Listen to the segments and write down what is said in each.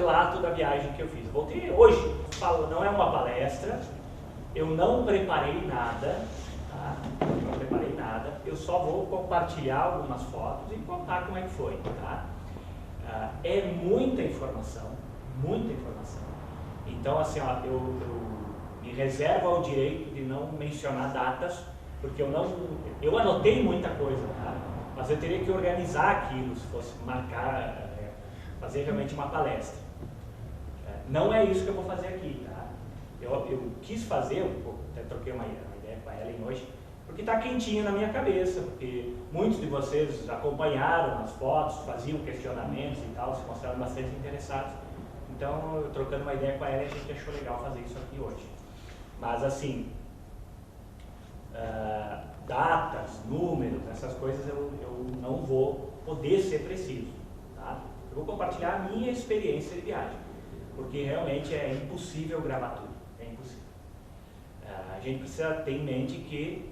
relato da viagem que eu fiz. Eu voltei hoje, não é uma palestra, eu não preparei nada, tá? Não preparei nada, eu só vou compartilhar algumas fotos e contar como é que foi, tá? É muita informação, muita informação. Então, assim, ó, eu me reservo ao direito de não mencionar datas, porque eu anotei muita coisa, tá? Mas eu teria que organizar aquilo se fosse marcar, fazer realmente uma palestra. Não é isso que eu vou fazer aqui, tá? Eu quis fazer, eu até troquei uma ideia com a Ellen hoje, porque está quentinho na minha cabeça, porque muitos de vocês acompanharam as fotos, faziam questionamentos e tal, se mostraram bastante interessados. Então, trocando uma ideia com a Ellen, a gente achou legal fazer isso aqui hoje. Mas, assim, datas, números, essas coisas eu não vou poder ser preciso, tá? Eu vou compartilhar a minha experiência de viagem, porque realmente é impossível gravar tudo, é impossível. A gente precisa ter em mente que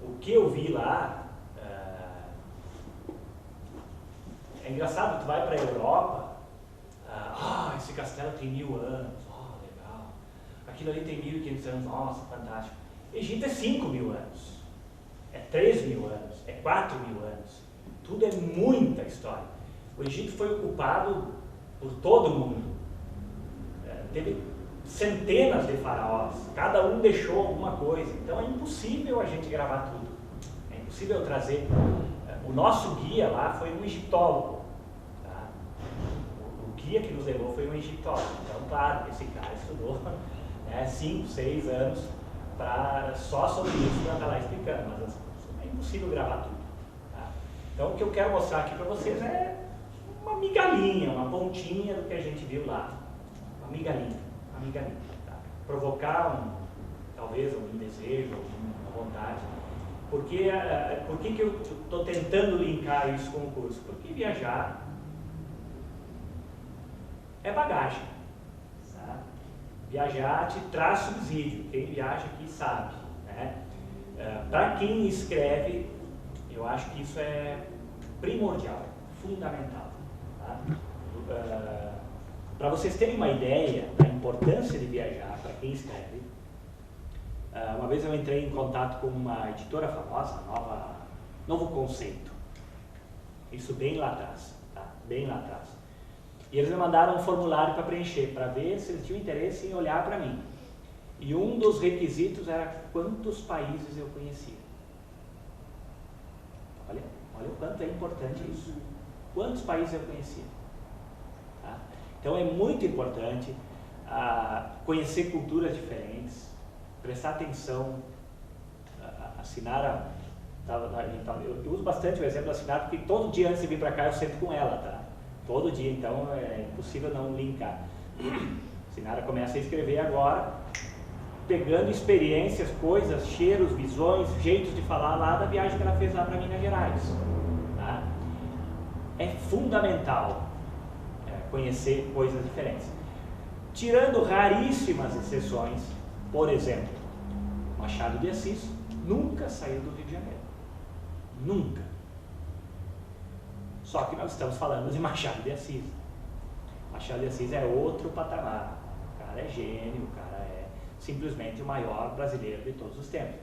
o que eu vi lá, é engraçado, tu vai para a Europa, esse castelo tem 1000 anos, legal, aquilo ali tem 1500 anos, nossa, fantástico. Egito é 5.000 anos, é 3.000 anos, é 4.000 anos, tudo é muita história. O Egito foi ocupado por todo mundo, teve centenas de faraós, cada um deixou alguma coisa, então é impossível a gente gravar tudo, é impossível trazer. O nosso guia lá foi um egiptólogo, tá? O guia que nos levou foi um egiptólogo, então claro, esse cara estudou 5, 6 anos só sobre isso para estar lá explicando, mas é impossível gravar tudo, tá? Então o que eu quero mostrar aqui para vocês é uma migalhinha, uma pontinha do que a gente viu lá, uma migalhinha, tá? Provocar talvez um desejo, uma vontade. Por que eu estou tentando linkar isso com o curso? Porque viajar é bagagem, tá? Viajar te traz subsídio, quem viaja aqui sabe, né? Para quem escreve, eu acho que isso é primordial, fundamental, tá? Para vocês terem uma ideia da importância de viajar para quem escreve, uma vez eu entrei em contato com uma editora famosa, Novo Conceito, isso bem lá atrás, tá? Bem lá atrás. E eles me mandaram um formulário para preencher, para ver se eles tinham interesse em olhar para mim. E um dos requisitos era quantos países eu conhecia. Olha o quanto é importante isso. Quantos países eu conhecia. Tá? Então é muito importante conhecer culturas diferentes, prestar atenção, assinar eu uso bastante o exemplo de assinar, porque todo dia antes de vir para cá eu sento com ela, tá? Todo dia, então é impossível não linkar. A Sinara começa a escrever agora, pegando experiências, coisas, cheiros, visões, jeitos de falar lá da viagem que ela fez lá para Minas Gerais. Tá? É fundamental conhecer coisas diferentes. Tirando raríssimas exceções, por exemplo, Machado de Assis nunca saiu do Rio de Janeiro. Nunca. Só que nós estamos falando de Machado de Assis. Machado de Assis é outro patamar. O cara é gênio, o cara é simplesmente o maior brasileiro de todos os tempos.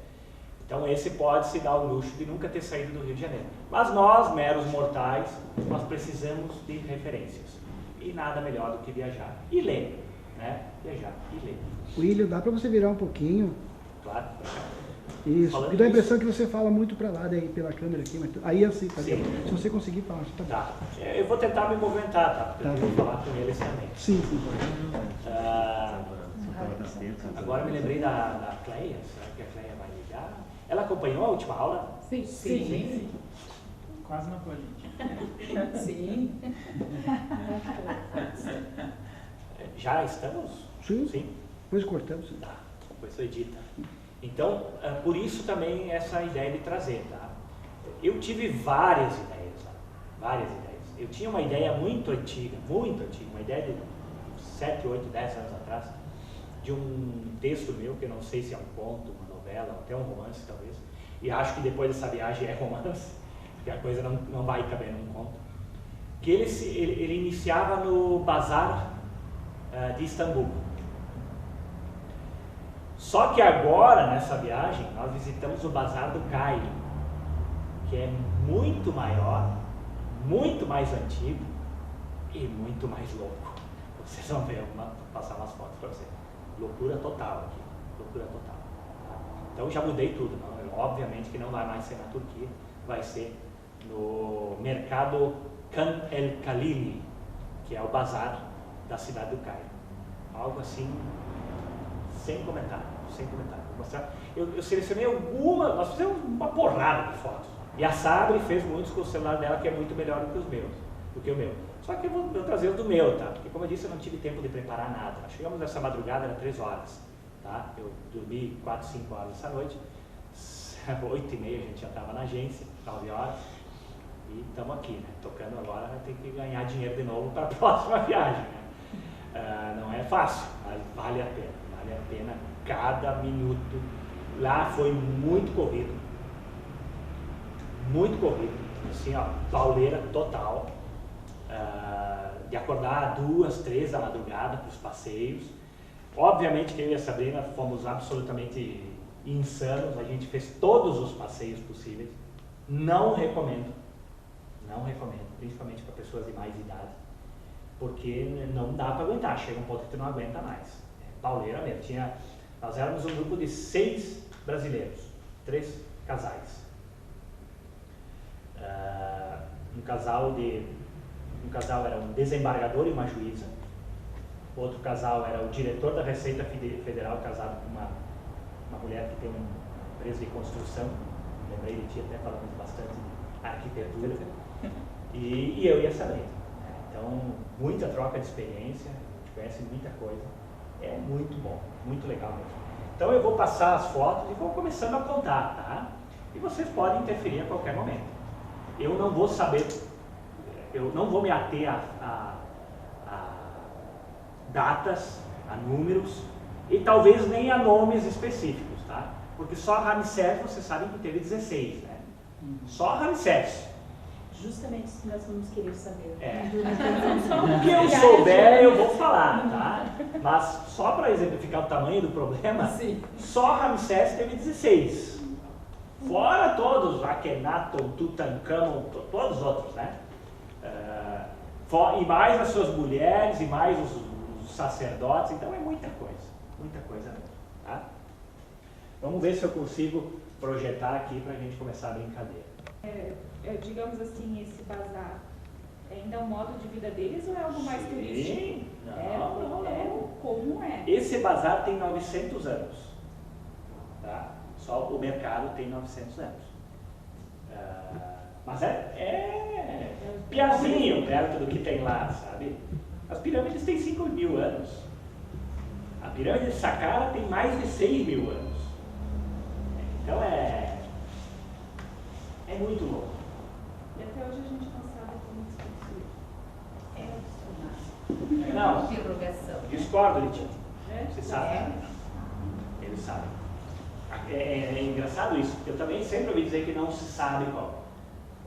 Então esse pode se dar o luxo de nunca ter saído do Rio de Janeiro. Mas nós, meros mortais, nós precisamos de referências. E nada melhor do que viajar e ler, né? Viajar e ler. William, dá para você virar um pouquinho? Claro. Isso, falando e dá a disso, impressão que você fala muito para lá daí, pela câmera aqui, mas aí assim, tá? Sim. Se você conseguir falar, tá bom. Tá. Eu vou tentar me movimentar, tá? Porque Tá. eu vou falar com eles também. Sim. Agora me lembrei da Cleia. Será que a Cleia vai ligar? Ela acompanhou a última aula? Sim. Quase não foi, gente. Sim. Já estamos? Sim. Depois cortamos. Tá. Depois edita. Então, por isso também essa ideia de trazer, tá? Eu tive várias ideias lá. Várias ideias. Eu tinha uma ideia muito antiga, uma ideia de 7, 8, 10 anos atrás, de um texto meu, que eu não sei se é um conto, uma novela, até um romance talvez, e acho que depois dessa viagem é romance, porque a coisa não vai caber num conto, que ele iniciava no bazar de Istambul. Só que agora, nessa viagem, nós visitamos o Bazar do Cairo, que é muito maior, muito mais antigo e muito mais louco. Vocês vão ver, vou passar umas fotos para vocês. Loucura total aqui, loucura total. Tá? Então já mudei tudo, não? Obviamente que não vai mais ser na Turquia, vai ser no mercado Khan El Khalili, que é o bazar da cidade do Cairo. Algo assim, sem comentário, sem comentário. Vou mostrar. Eu selecionei algumas, nós fizemos uma porrada de fotos. E a Sabri fez muitos com o celular dela, que é muito melhor do que os meus, do que o meu. Só que eu vou trazer os do meu, tá? Porque como eu disse, eu não tive tempo de preparar nada. Chegamos nessa madrugada, era 3 horas, tá? Eu dormi 4, 5 horas essa noite. 8h30 a gente já estava na agência, 9 horas. E estamos aqui, né? Tocando agora, vai ter que ganhar dinheiro de novo para a próxima viagem, né? Não é fácil, mas vale a pena cada minuto. Lá foi muito corrido, assim, ó, pauleira total, de acordar 2, 3 da madrugada para os passeios. Obviamente que eu e a Sabrina fomos absolutamente insanos, a gente fez todos os passeios possíveis. Não recomendo, principalmente para pessoas de mais idade, porque não dá para aguentar, chega um ponto que tu não aguenta mais. É pauleira mesmo. Nós éramos um grupo de 6 brasileiros, 3 casais. Um casal era um desembargador e uma juíza, outro casal era o diretor da Receita Federal, casado com uma mulher que tem uma empresa de construção. Lembrei de ti, até falamos bastante de arquitetura. E eu e a Sabrina. Então, muita troca de experiência, a gente conhece muita coisa, é muito bom, muito legal mesmo. Então eu vou passar as fotos e vou começando a contar, tá? E vocês podem interferir a qualquer momento. Eu não vou saber, eu não vou me ater a datas, a números e talvez nem a nomes específicos, tá? Porque só Ramsés, vocês sabem que teve 16, né? Só Ramsés. Justamente isso que nós vamos querer saber. O que eu souber, eu vou falar, tá? Mas só para exemplificar o tamanho do problema, sim, só Ramsés teve 16. Fora todos, Akhenaton, Tutankhamon, todos os outros, né? E mais as suas mulheres, e mais os sacerdotes, então é muita coisa mesmo, tá? Vamos ver se eu consigo projetar aqui para a gente começar a brincadeira. Digamos assim, esse bazar ainda é um modo de vida deles ou é algo mais turístico? Não. Como é? Esse bazar tem 900 anos, tá? Só o mercado tem 900 anos. Mas é piazinho perto do que tem lá, sabe? As pirâmides têm 5.000 anos. A pirâmide de Saqqara tem mais de 6.000 anos. Então é muito louco. E até hoje a gente não sabe como isso funciona. Não, interrogação. discordo de ti. Você sabe? É. Eles sabem. É engraçado isso, porque eu também sempre ouvi dizer que não se sabe como.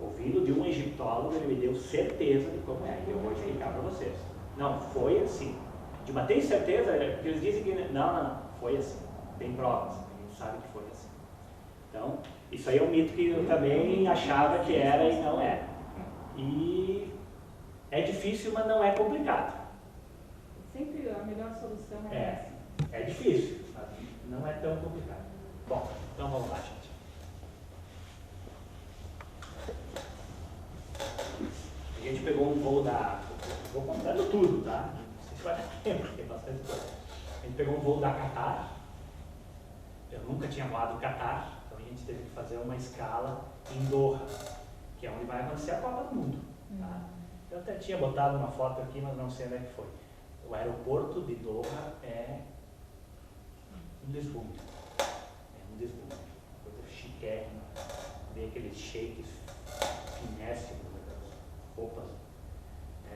Ouvindo de um egiptólogo, ele me deu certeza de como é, e eu vou explicar para vocês. Não, foi assim. De uma tem certeza, porque eles dizem que não, foi assim. Tem provas, a gente sabe que foi assim. Então, isso aí é um mito que eu também achava que era e não é. E é difícil, mas não é complicado. Sempre a melhor solução é essa. É difícil, mas não é tão complicado. Bom, então vamos lá, gente. A gente pegou um voo vou contando tudo, tá? Não sei se vai dar tempo, porque tem bastante coisa. A gente pegou um voo da Qatar. Eu nunca tinha voado no Qatar, então a gente teve que fazer uma escala em Doha, que é onde vai acontecer a Copa do Mundo. Tá? Eu até tinha botado uma foto aqui, mas não sei onde é que foi. O aeroporto de Doha é um deslumbre. Coisa chiquérrima. Ver aqueles shakes finésimos, aquelas roupas.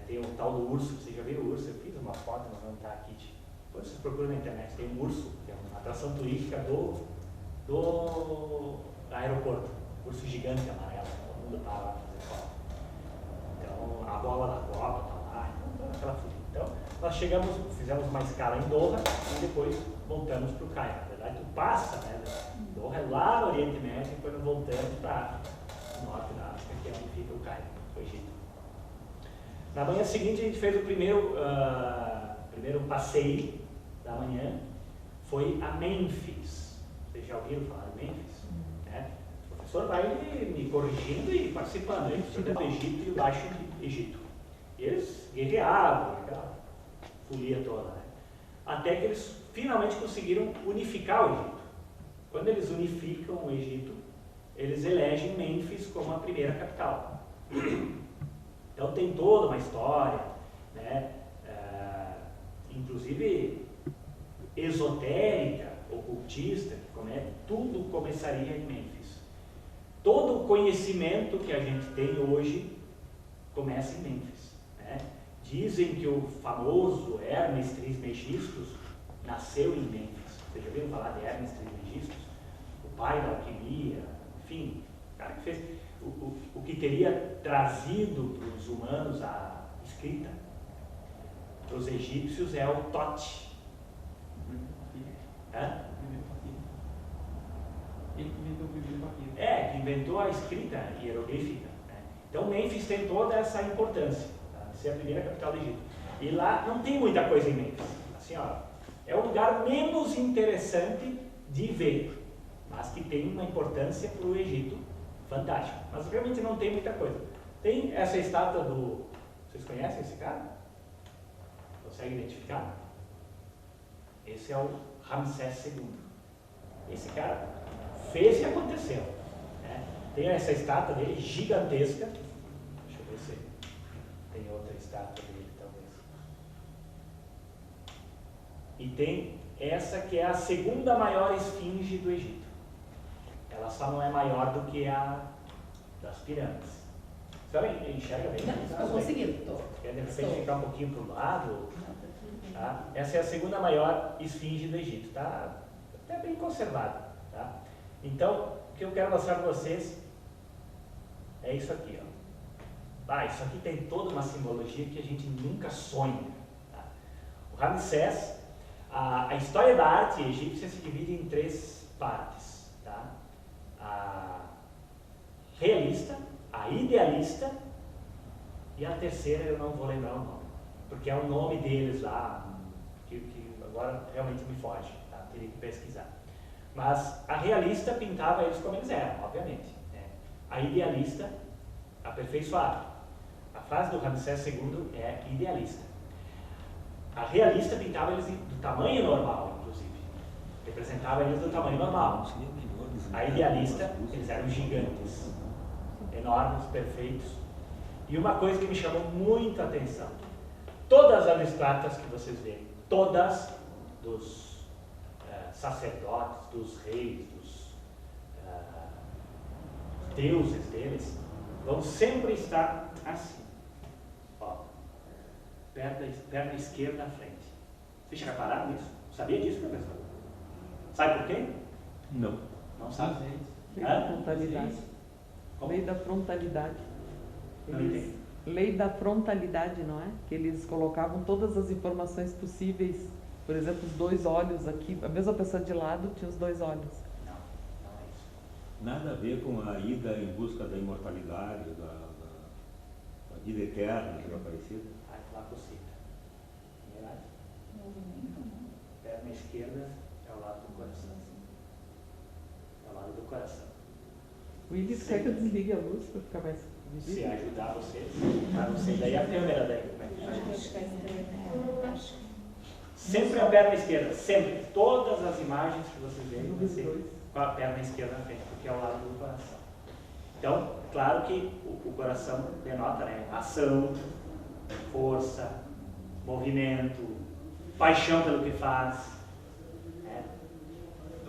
Tem o tal do urso, você já viu o urso? Eu fiz uma foto, mas não está aqui. Depois vocês procuram na internet, tem um urso, que é uma atração turística do aeroporto. Urso gigante amarelo, todo mundo está lá fazendo foto. Então a bola da Copa está lá, então toda aquela fugida. Então nós fizemos uma escala em Doha e depois voltamos para o Cairo. Na verdade, tu passa, né? Doha é lá no Oriente Médio e depois voltamos para o norte da África, que é onde fica o Cairo, o Egito. Na manhã seguinte, a gente fez o primeiro passeio da manhã, foi a Mênfis. Vocês já ouviram falar de Mênfis? Né? O professor vai me corrigindo e participando. Ele estuda do Egito e o Baixo Egito. E eles guerreavam, aquela folia toda. Né? Até que eles finalmente conseguiram unificar o Egito. Quando eles unificam o Egito, eles elegem Mênfis como a primeira capital. Então tem toda uma história, né? Inclusive esotérica, ocultista, tudo começaria em Mênfis. Todo o conhecimento que a gente tem hoje começa em Mênfis. Né? Dizem que o famoso Hermes Trismegistus nasceu em Mênfis. Vocês já ouviram falar de Hermes Trismegistus? O pai da alquimia, enfim, o cara que fez o que teria trazido para os humanos a escrita. Para os egípcios é o Tote. Ele que inventou o bibliopapiro. Que inventou a escrita hieroglífica. Né? Então Mênfis tem toda essa importância, tá? De ser a primeira capital do Egito. E lá não tem muita coisa em Mênfis. Assim, ó, é o lugar menos interessante de ver, mas que tem uma importância para o Egito fantástica. Mas realmente não tem muita coisa. Tem essa estátua do... Vocês conhecem esse cara? Consegue identificar? Esse é o Ramsés II. Esse cara fez e aconteceu. Né? Tem essa estátua dele gigantesca. Deixa eu ver se tem outra estátua dele, talvez. E tem essa que é a segunda maior esfinge do Egito. Ela só não é maior do que a das pirâmides. Você enxerga bem? Estou conseguindo. Quer de repente ficar um pouquinho para o lado? Tá? Essa é a segunda maior esfinge do Egito. Está até bem conservada. Tá? Então, o que eu quero mostrar para vocês é isso aqui. Ó. Isso aqui tem toda uma simbologia que a gente nunca sonha. Tá? O Ramsés, a história da arte egípcia se divide em 3 partes. Tá? A realista, a idealista e a terceira eu não vou lembrar o nome, porque é o nome deles lá, que agora realmente me foge, tá? Teria que pesquisar. Mas a realista pintava eles como eles eram, obviamente. Né? A idealista, aperfeiçoada. A frase do Ramsés II é idealista. A realista pintava eles do tamanho normal, inclusive. Representava eles do tamanho normal. A idealista, eles eram gigantes, enormes, perfeitos. E uma coisa que me chamou muito a atenção, todas as estátuas que vocês veem, todas dos sacerdotes, dos reis, dos deuses deles, vão sempre estar assim, ó, perna esquerda à frente. Vocês já repararam nisso? Sabia disso, professor? Sabe por quê? Não. Não sabe? Lei da frontalidade. Lei da frontalidade. Lei da frontalidade, não é? Que eles colocavam todas as informações possíveis. Por exemplo, os 2 olhos aqui. A mesma pessoa de lado tinha os 2 olhos. Não, não é isso. Nada a ver com a ida em busca da imortalidade, da vida eterna, que é parecida. Lá cocita. Verdade? Perna esquerda é ao lado do coração. É ao lado do coração. Willis, quer que eu desligue a luz para ficar mais visível? Se ajudar vocês, para vocês daí a câmera daí. Sempre a perna esquerda, sempre. Todas as imagens que vocês veem, vai ser com a perna esquerda na frente, porque é ao lado do coração. Então, claro que o coração denota, né, ação, força, movimento, paixão pelo que faz. Né?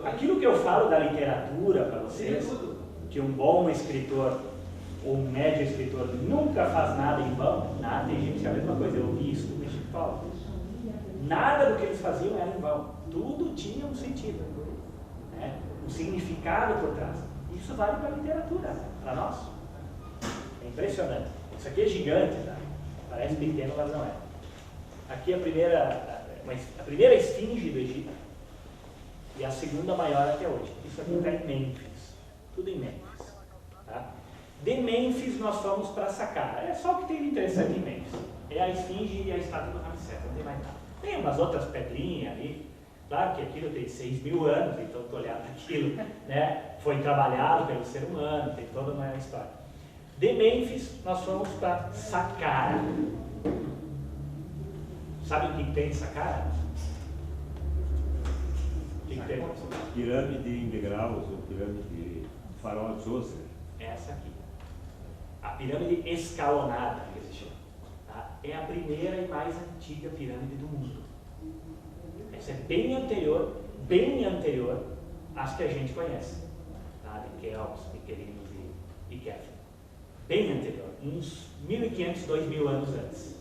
Aquilo que eu falo da literatura para vocês, que um bom escritor ou um médio escritor nunca faz nada em vão, nada egípcio é a mesma coisa. Eu vi isso do Egito Paulo. Nada do que eles faziam era em vão. Tudo tinha um sentido, né? Um significado por trás. Isso vale para a literatura, para nós. É impressionante. Isso aqui é gigante, tá? Parece pequeno, mas não é. Aqui a primeira esfinge do Egito e a segunda maior até hoje. Isso aqui está em Mênfis, tudo em Mênfis. Tá? De Mênfis nós fomos para Saqqara. É só o que tem de interessante em Mênfis. É a esfinge e a estátua do Ramsés, não tem mais nada. Tem umas outras pedrinhas ali. Claro que aquilo tem 6.000 anos, então tu olhar para aquilo, né? Foi trabalhado pelo ser humano, tem toda uma história. De Mênfis nós fomos para Saqqara. Sabe o que tem em Saqqara? O que tem? Pirâmide em degraus, ou pirâmide do faraó Djoser. Essa aqui. A pirâmide escalonada, que se chama. Tá? É a primeira e mais antiga pirâmide do mundo. Essa é bem anterior às que a gente conhece. Tá? De Keops, Miquelinos e Kefren. Bem anterior. Uns 1.500, 2.000 anos antes.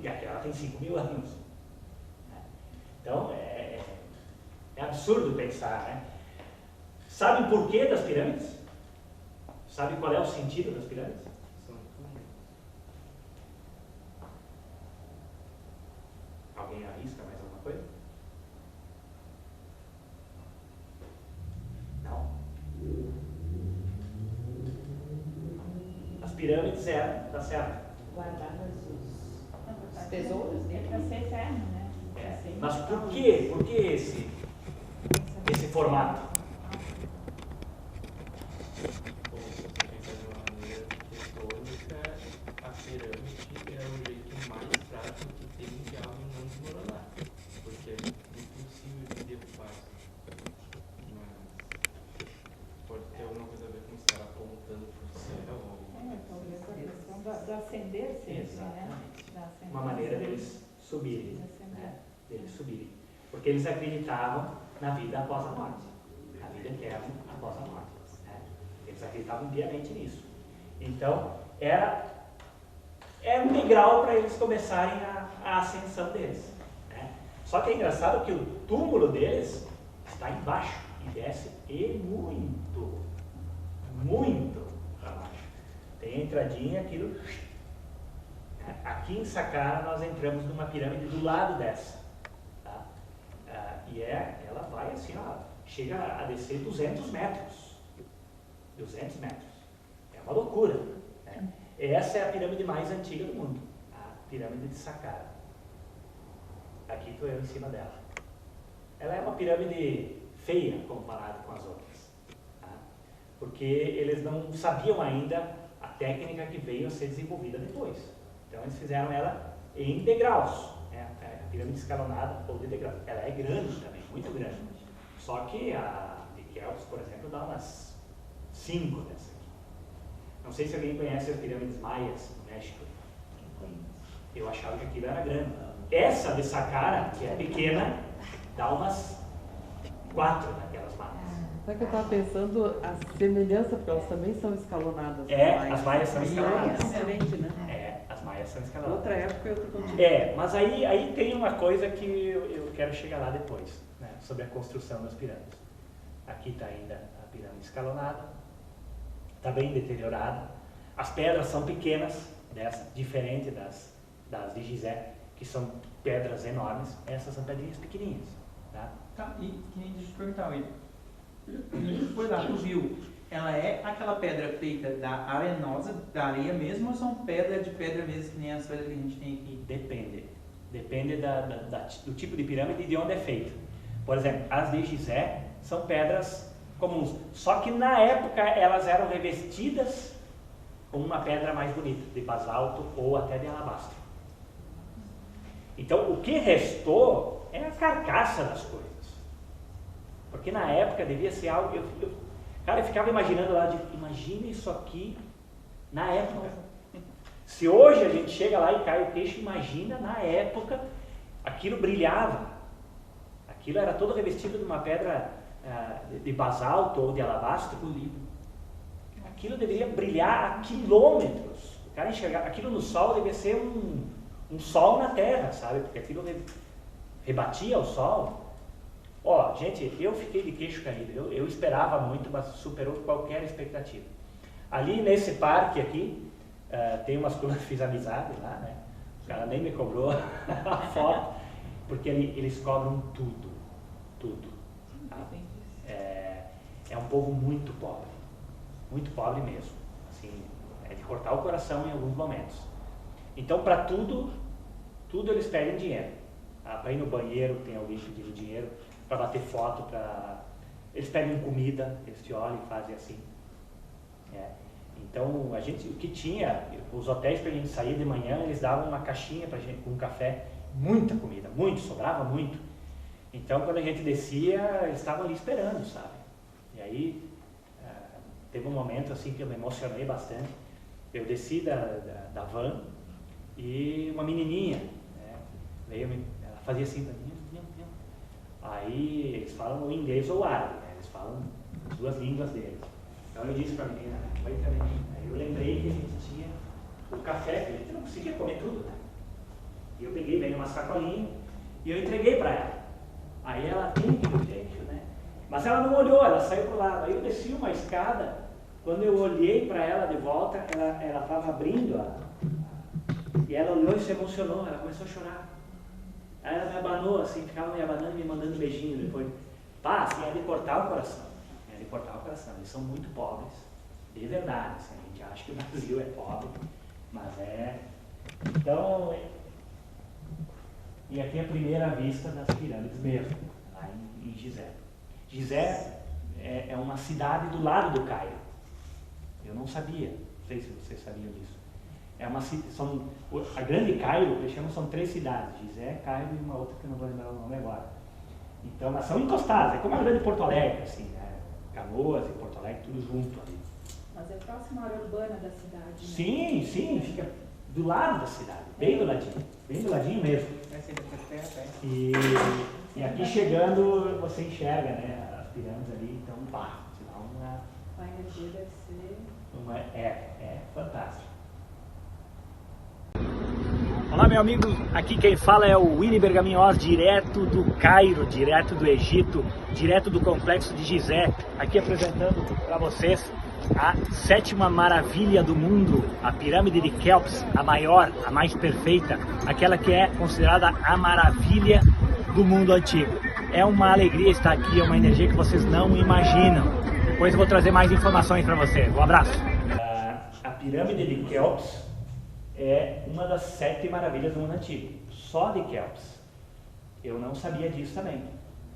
E aquela tem 5.000 anos. Então, é absurdo pensar, né? Sabe o porquê das pirâmides? Sabe qual é o sentido das pirâmides? Alguém arrisca mais alguma coisa? Não. As pirâmides eram, tá certo? Guardadas Os tesouros É para ser eterno, né? Mas por quê? Por que esse formato? A pirâmide é o jeito mais prático que tem de algo não desmoronar, porque é impossível de derrubar. Mas pode ter alguma coisa a ver com estar apontando para o céu. Talvez a questão do ascender sempre, né? Exatamente. Da ascendência. Uma maneira deles subirem, De ascender. né? Deles subirem. Porque eles acreditavam na vida após a morte, na vida eterna após a morte. Né? Eles acreditavam piamente nisso. Então, era um degrau para eles começarem a ascensão deles. Né? Só que é engraçado que o túmulo deles está embaixo e desce muito para baixo. Tem a entradinha, aquilo. Aqui em Saqqara nós entramos numa pirâmide do lado dessa. Tá? E ela vai assim, ó, chega a descer 200 metros. 200 metros. É uma loucura. Né? Essa é a pirâmide mais antiga do mundo. A pirâmide de Saqqara. Aqui estou eu em cima dela. Ela é uma pirâmide feia comparada com as outras. Tá? Porque eles não sabiam ainda a técnica que veio a ser desenvolvida depois. Então eles fizeram ela em degraus, né? A pirâmide escalonada ou de degraus. Ela é grande também, muito grande. Só que a de Keops, por exemplo, dá umas 5 dessa aqui. Não sei se alguém conhece as pirâmides maias no México. Eu achava que aquilo era grande. Essa de Saqqara, que é pequena, dá umas 4 daquelas maias. Sabe que eu estava pensando a semelhança, porque elas também são escalonadas. As maias são escalonadas. É diferente, né? As maias são escalonadas. Outra época e outro continente. Mas aí tem uma coisa que eu quero chegar lá depois, né, sobre a construção das pirâmides. Aqui está ainda a pirâmide escalonada, está bem deteriorada. As pedras são pequenas, diferente das de Gizé, que são pedras enormes. Essas são pedrinhas pequenininhas. Tá? Tá, e que nem deixa eu te perguntar, Will. A gente foi lá, tu viu, ela é aquela pedra feita da arenosa, da areia mesmo, ou são pedra mesmo, que nem as pedras que a gente tem aqui? Depende. Depende do tipo de pirâmide e de onde é feita. Por exemplo, as de Gizé são pedras comuns. Só que na época elas eram revestidas com uma pedra mais bonita, de basalto ou até de alabastro. Então o que restou é a carcaça das coisas. Porque na época devia ser algo. Cara, eu ficava imaginando lá, imagina isso aqui na época. Se hoje a gente chega lá e cai o queixo, imagina na época aquilo brilhava. Aquilo era todo revestido de uma pedra de basalto ou de alabastro. Aquilo deveria brilhar a quilômetros. O cara enxergar aquilo no sol devia ser um sol na terra, sabe? Porque aquilo rebatia o sol. Gente, eu fiquei de queixo caído. Eu esperava muito, mas superou qualquer expectativa. Ali nesse parque aqui, tem umas coisas, fiz amizade lá, né? Os cara nem me cobrou a foto, porque eles cobram tudo, tudo. Tá? É um povo muito pobre mesmo. Assim, é de cortar o coração em alguns momentos. Então, para tudo eles pedem dinheiro. Para ir no banheiro, tem alguém pedindo dinheiro, para bater foto, eles pedem comida, eles te olham e fazem assim. Então, o que tinha, os hotéis para a gente sair de manhã, eles davam uma caixinha para gente com café, muita comida, sobrava muito. Então, quando a gente descia, eles estavam ali esperando, sabe? E aí, teve um momento assim que eu me emocionei bastante. Eu desci da van e uma menininha, né, ela fazia assim para mim, aí eles falam o inglês ou o árabe, né, eles falam as duas línguas deles. Então eu disse para a menina, oi menina. Aí eu lembrei que a gente tinha o café, que a gente não conseguia comer tudo, né? E eu peguei, veio uma sacolinha e eu entreguei para ela. Aí ela, thank you, né? Mas ela não olhou, ela saiu para o lado. Aí eu desci uma escada, quando eu olhei para ela de volta, ela estava abrindo e ela olhou e se emocionou, ela começou a chorar. Aí ela me abanou assim, ficava me abanando e me mandando beijinho depois. Pá, assim, é de cortar o coração. Eles são muito pobres, de verdade. Assim, a gente acha que o Brasil é pobre, mas é. Então, e aqui é a primeira vista das pirâmides mesmo, lá em Gizé. Gizé é uma cidade do lado do Cairo. Eu não sabia, não sei se vocês sabiam disso. A grande Cairo, eles chamam, são 3 cidades, Gizé, Cairo e uma outra que eu não vou lembrar o nome agora. Então, elas são encostadas, é como a grande Porto Alegre, assim, né? Canoas e Porto Alegre, tudo junto ali. Mas é próxima à área urbana da cidade, né? Sim, fica do lado da cidade, bem do ladinho mesmo. E aqui chegando, você enxerga, né, as pirâmides ali, então, pá, te dá uma... A energia deve ser... É fantástico. Olá, meu amigo, aqui quem fala é o Willy Bergaminhoz, direto do Cairo, direto do Egito, direto do complexo de Gizé, aqui apresentando para vocês a 7ª maravilha do mundo, a pirâmide de Quéops, a maior, a mais perfeita, aquela que é considerada a maravilha do mundo antigo. É uma alegria estar aqui, é uma energia que vocês não imaginam. Depois eu vou trazer mais informações para vocês. Um abraço. A pirâmide de Quéops é uma das 7 maravilhas do mundo antigo, só de Quéops. Eu não sabia disso também.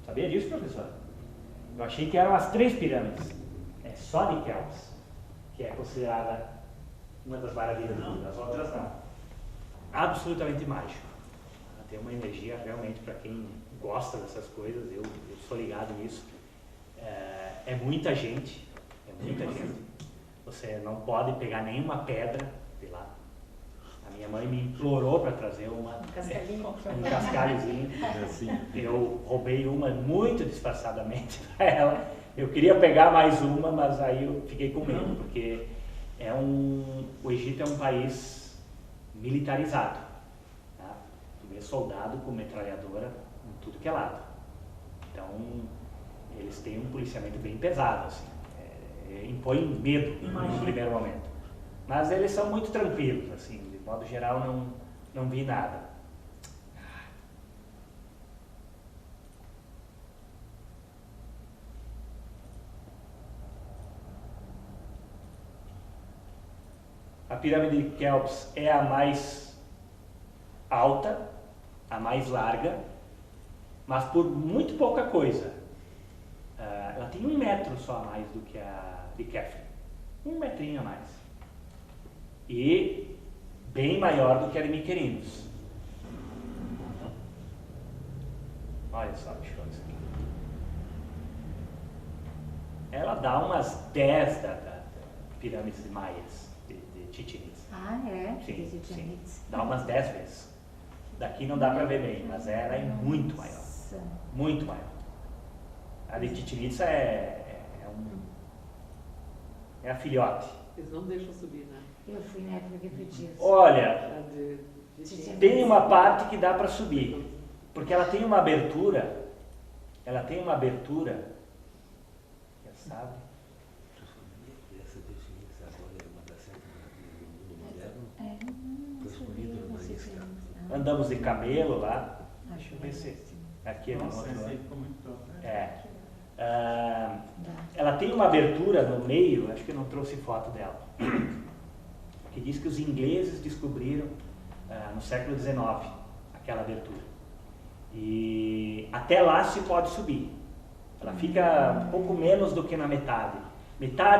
Sabia disso, professor? Eu achei que eram as 3 pirâmides. É só de Quéops, que é considerada uma das maravilhas do mundo. As outras não. Absolutamente mágico. Ela tem uma energia realmente, para quem gosta dessas coisas, eu sou ligado nisso. É muita gente, Você não pode pegar nenhuma pedra de lá. A minha mãe me implorou para trazer um cascalhozinho. Eu roubei uma muito disfarçadamente para ela. Eu queria pegar mais uma, mas aí eu fiquei com medo, porque o Egito é um país militarizado. Tá? Tu vê soldado com metralhadora em tudo que é lado. Então, eles têm um policiamento bem pesado, assim. Impõe medo no primeiro momento. Mas eles são muito tranquilos, assim. De modo geral, não vi nada. A pirâmide de Quéops é a mais alta, a mais larga, mas por muito pouca coisa. Ela tem 1 metro só a mais do que a de Khafre. 1 metrinho a mais. E bem maior do que a de Mykonos. Olha só, bicho, isso aqui. Ela dá umas 10 da pirâmides de Maias, de Chichén Itzá. Ah, é? Sim, De Chichén sim. Itzá. Dá umas 10 vezes. Daqui não dá para ver bem, mas ela é muito maior. Nossa. Muito maior. A de Chichén Itzá é a filhote. Eles não deixam subir, né? Eu fui na época que eu disse. Olha, A de Chichén tem uma parte que dá para subir, porque ela tem uma abertura, já sabe? Essa definição agora é uma das 7 maravilhas do mundo moderno. É, Foi escolhida numa escala. andamos de camelo lá. Acho Aqui no Nossa, outro essa lado. aí ficou muito top. Ela tem uma abertura no meio, acho que eu não trouxe foto dela, que diz que os ingleses descobriram no século XIX aquela abertura. E até lá se pode subir. Ela fica um pouco menos do que na metade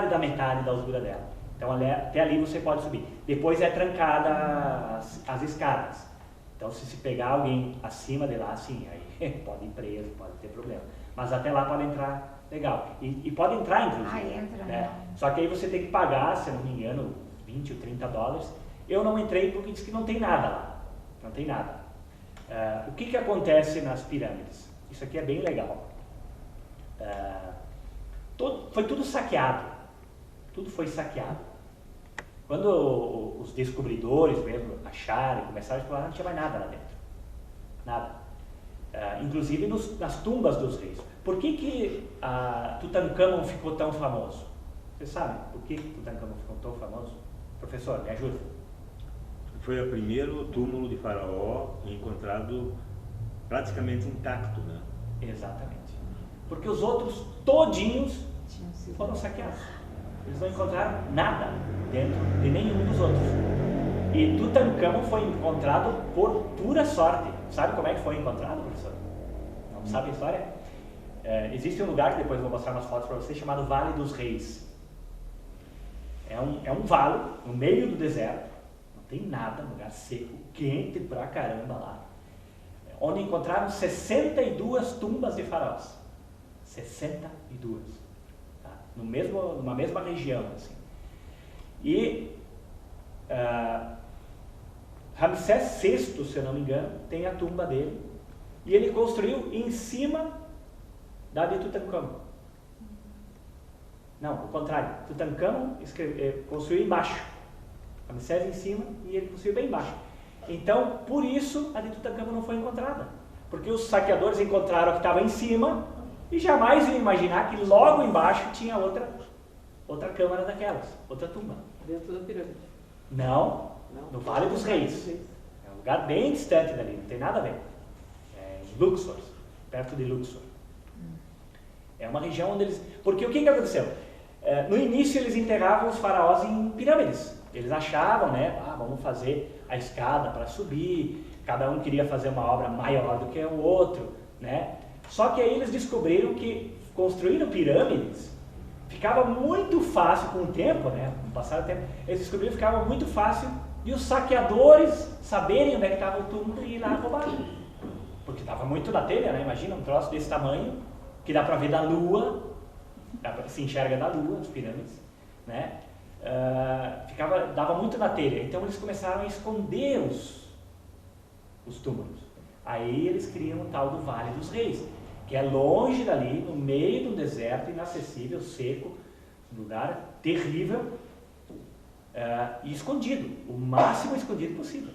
da metade da altura dela. Então até ali você pode subir. Depois é trancada as escadas. Então se pegar alguém acima de lá, sim, aí pode ir preso, pode ter problema. Mas até lá pode entrar legal. E pode entrar, inclusive. Ah, entra, né? né? Só que aí você tem que pagar, se eu não me engano, 20 ou 30 dólares. Eu não entrei porque diz que não tem nada lá. Não tem nada. O que acontece nas pirâmides? Isso aqui é bem legal. Foi tudo saqueado. Tudo foi saqueado. Quando os descobridores mesmo acharam e começaram a explorar, não tinha mais nada lá dentro. Nada. Inclusive nas tumbas dos reis. Por que Tutancâmon ficou tão famoso? Você sabe por que Tutancâmon ficou tão famoso? Professor, me ajuda. Foi o primeiro túmulo de faraó encontrado praticamente intacto, né? Exatamente. Porque os outros todinhos Tinha sido. foram saqueados. Eles não encontraram nada dentro de nenhum dos outros. E Tutancâmon foi encontrado por pura sorte. Sabe como é que foi encontrado, professor? Não sabe a história? Existe um lugar, que depois eu vou mostrar umas fotos para vocês, chamado Vale dos Reis. É um vale no meio do deserto, não tem nada, um lugar seco, quente pra caramba lá, onde encontraram 62 tumbas de faraós. 62. Tá? Numa mesma região. Assim. E Ramsés VI, se eu não me engano, tem a tumba dele. E ele construiu em cima da de Tutancâmon. Não, o contrário. Tutancâmon construiu embaixo. Ramsés em cima e ele construiu bem embaixo. Então, por isso, a de Tutancâmon não foi encontrada. Porque os saqueadores encontraram a que estava em cima e jamais iam imaginar que logo embaixo tinha outra câmara daquelas, outra tumba. Dentro da pirâmide. Não, Não. no Vale dos Reis. É um lugar bem distante dali, não tem nada a ver. É em Luxor, perto de Luxor. É uma região onde eles... Porque o que aconteceu? No início eles enterravam os faraós em pirâmides. Eles achavam, né? Vamos fazer a escada para subir. Cada um queria fazer uma obra maior do que o outro, né? Só que aí eles descobriram que construíram pirâmides ficava muito fácil com o tempo, né? Com o passar do tempo, eles descobriram que ficava muito fácil de os saqueadores saberem onde é que estava o túmulo e ir lá roubar. Porque estava muito na telha, né? Imagina um troço desse tamanho, que dá para ver da lua, se enxerga da lua, as pirâmides, né? Dava muito na telha, então eles começaram a esconder os túmulos. Aí eles criam o tal do Vale dos Reis, que é longe dali, no meio do deserto, inacessível, seco, um lugar terrível e escondido, o máximo escondido possível.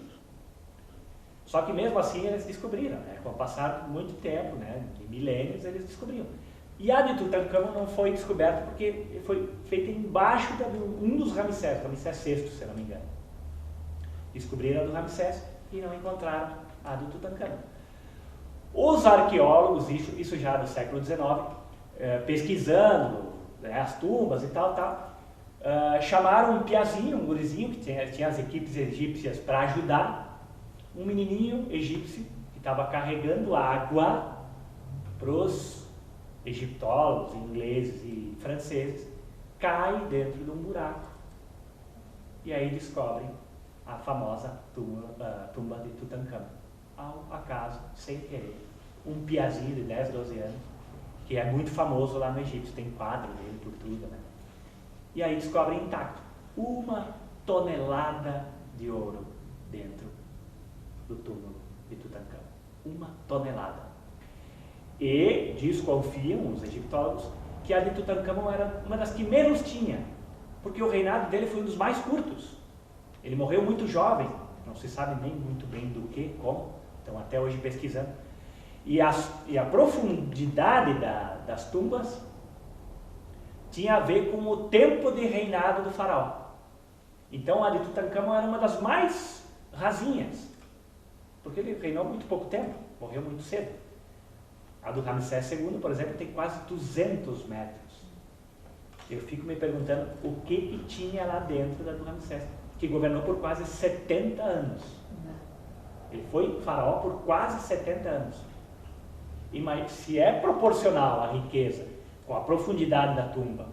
Só que mesmo assim eles descobriram, né? Com o passar de muito tempo, né? De milênios, eles descobriram. E a de Tutancâmon não foi descoberta porque foi feita embaixo de um dos Ramsés VI, se eu não me engano. Descobriram a do Ramsés e não encontraram a do Tutancâmon. Os arqueólogos, isso já do século XIX, pesquisando, né, as tumbas e tal, chamaram um piazinho, um gurizinho, que tinha as equipes egípcias para ajudar, um menininho egípcio que estava carregando água para os egiptólogos, ingleses e franceses, cai dentro de um buraco e aí descobrem a famosa tumba de Tutancâmon. Ao acaso, sem querer, um piazinho de 10, 12 anos, que é muito famoso lá no Egito, tem quadro dele por tudo, né? E aí descobrem intacto 1 tonelada de ouro dentro do túmulo de Tutancâmon. 1 tonelada. E desconfiam os egiptólogos que a de Tutancâmon era uma das que menos tinha, porque o reinado dele foi um dos mais curtos. Ele morreu muito jovem, não se sabe nem muito bem do que, como, estão até hoje pesquisando. E a profundidade das tumbas tinha a ver com o tempo de reinado do faraó. Então a de Tutancâmon era uma das mais rasinhas. porque ele reinou muito pouco tempo, morreu muito cedo. A do Ramsés II, por exemplo, tem quase 200 metros. Eu fico me perguntando o que tinha lá dentro da do Ramsés, que governou por quase 70 anos. Ele foi faraó por quase 70 anos. E mas, se é proporcional a riqueza com a profundidade da tumba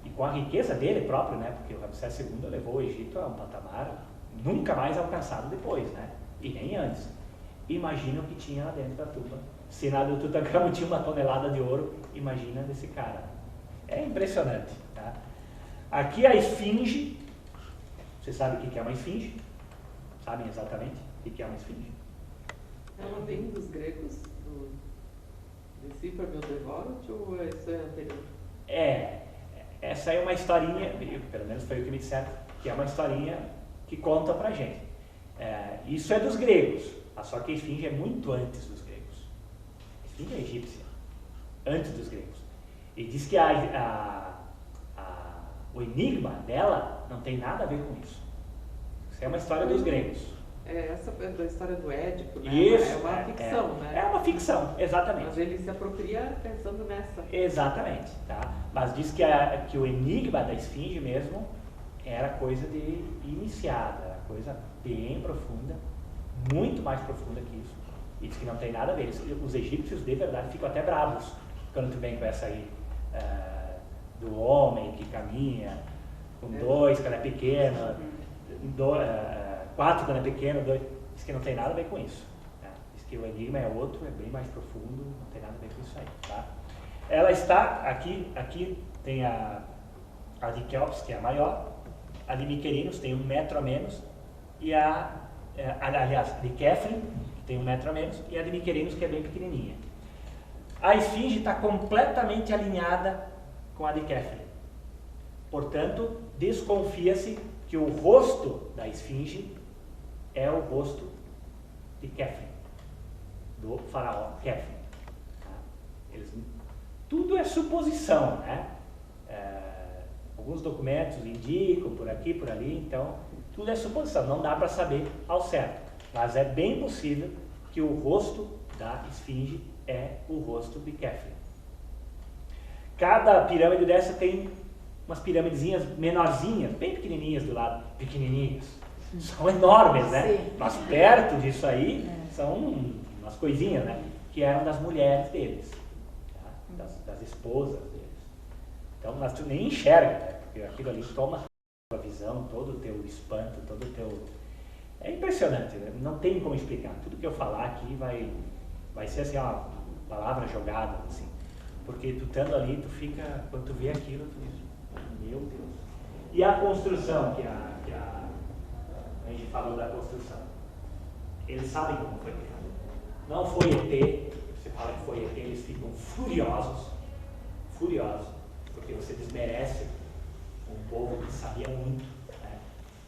e com a riqueza dele próprio, né? Porque o Ramsés II levou o Egito a um patamar nunca mais alcançado depois, né? E nem antes. Imagina o que tinha lá dentro da tumba. Se na do Tutankhamon tinha 1 tonelada de ouro, imagina desse cara. É impressionante. Tá? Aqui a esfinge. Você sabe o que é uma esfinge? Sabem exatamente o que é uma esfinge? Ela vem dos gregos, do Decifra Meu Devote, ou isso é anterior? Essa é uma historinha, pelo menos foi o que me disseram, que é uma historinha que conta pra gente. Isso é dos gregos, só que a esfinge é muito antes dos gregos. A esfinge é egípcia, antes dos gregos. E diz que o enigma dela não tem nada a ver com isso. Isso é uma história dos gregos. Essa é da história do Édipo, né? Isso, é uma ficção, né? É uma ficção, exatamente. Mas ele se apropria pensando nessa. Exatamente, tá? Mas diz que o enigma da esfinge mesmo era coisa de iniciada, era coisa bem profunda, muito mais profunda que isso. E diz que não tem nada a ver. Os egípcios, de verdade, ficam até bravos quando tu vem com essa aí do homem que caminha com 2 quando é pequeno, 4 quando é pequeno, 2. Diz que não tem nada a ver com isso. Tá? Diz que o enigma é outro, é bem mais profundo, não tem nada a ver com isso aí. Tá? Ela está aqui tem a de Quéops, que é a maior, a de Miquerinos tem 1 metro a menos, e aliás, de Kéfren, que tem 1 metro a menos, e a de Miquerinos, que é bem pequenininha. A esfinge está completamente alinhada com a de Kéfren. Portanto, desconfia-se que o rosto da esfinge é o rosto de Kéfren, do faraó Kéfren. Tá? Tudo é suposição, né? Alguns documentos indicam por aqui, por ali, então tudo é suposição, não dá para saber ao certo. Mas é bem possível que o rosto da esfinge é o rosto de Kéfren. Cada pirâmide dessa tem umas pirâmidezinhas menorzinhas, bem pequenininhas do lado. Pequenininhas. São enormes, né? Sim. Mas perto disso aí são umas coisinhas, né? Que eram das mulheres deles, tá? Das esposas deles. Então, mas tu nem enxerga, né? Porque aquilo ali toma a tua visão, todo o teu espanto, todo o teu... É impressionante, né? Não tem como explicar. Tudo que eu falar aqui vai ser assim, uma palavra jogada, assim. Porque tu estando ali, tu fica, quando tu vê aquilo, tu diz, meu Deus. E a construção, a gente falou da construção. Eles sabem como foi criado. Não foi ET, você fala que foi ET, eles ficam furiosos, porque você desmerece um povo que sabia muito. Né?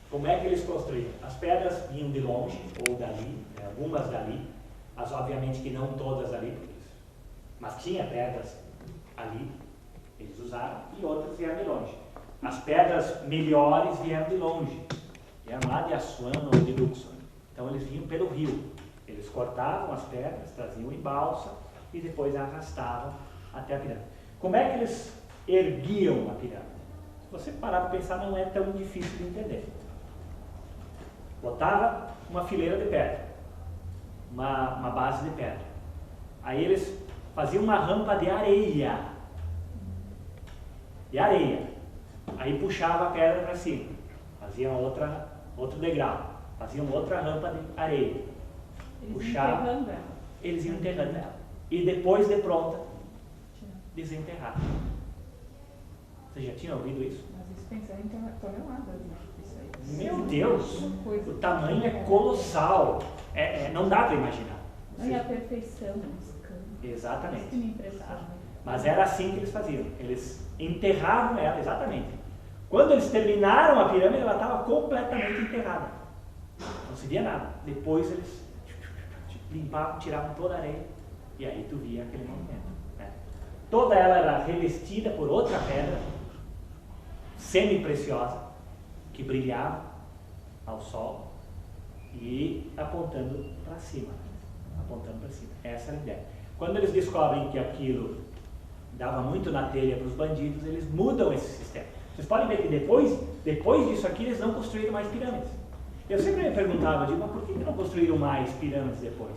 Como é que eles construíram? As pedras vinham de longe, ou dali, né? Algumas dali, mas obviamente que não todas ali, mas tinha pedras ali, eles usaram, e outras vieram de longe. As pedras melhores vieram de longe, vieram lá de Assuan ou de Luxor. Então eles vinham pelo rio, eles cortavam as pedras, traziam em balsa e depois arrastavam até a pirâmide. Como é que eles erguiam a pirâmide? Se você parar para pensar, não é tão difícil de entender. Botava uma fileira de pedra, uma base de pedra. Aí eles faziam uma rampa de areia. Aí puxava a pedra para cima, faziam outro degrau, faziam outra rampa de areia. Eles iam enterrando ela. E depois de pronta, desenterrar. Você já tinha ouvido isso? Mas isso pensando em toneladas, né? Isso aí. Meu Deus! O tamanho é colossal. Não dá para imaginar. E a perfeição dos canos. Exatamente. Isso que me impressiona. Mas era assim que eles faziam. Eles enterravam ela, exatamente. Quando eles terminaram a pirâmide, ela estava completamente enterrada. Não se via nada. Depois eles limpavam, tiravam toda a areia e aí tu via aquele movimento. Né? Toda ela era revestida por outra pedra semi-preciosa que brilhava ao sol e apontando para cima. Apontando para cima. Essa era a ideia. Quando eles descobrem que aquilo dava muito na telha para os bandidos, eles mudam esse sistema. Vocês podem ver que depois disso aqui, eles não construíram mais pirâmides. Eu sempre me perguntava, digo, mas por que não construíram mais pirâmides depois?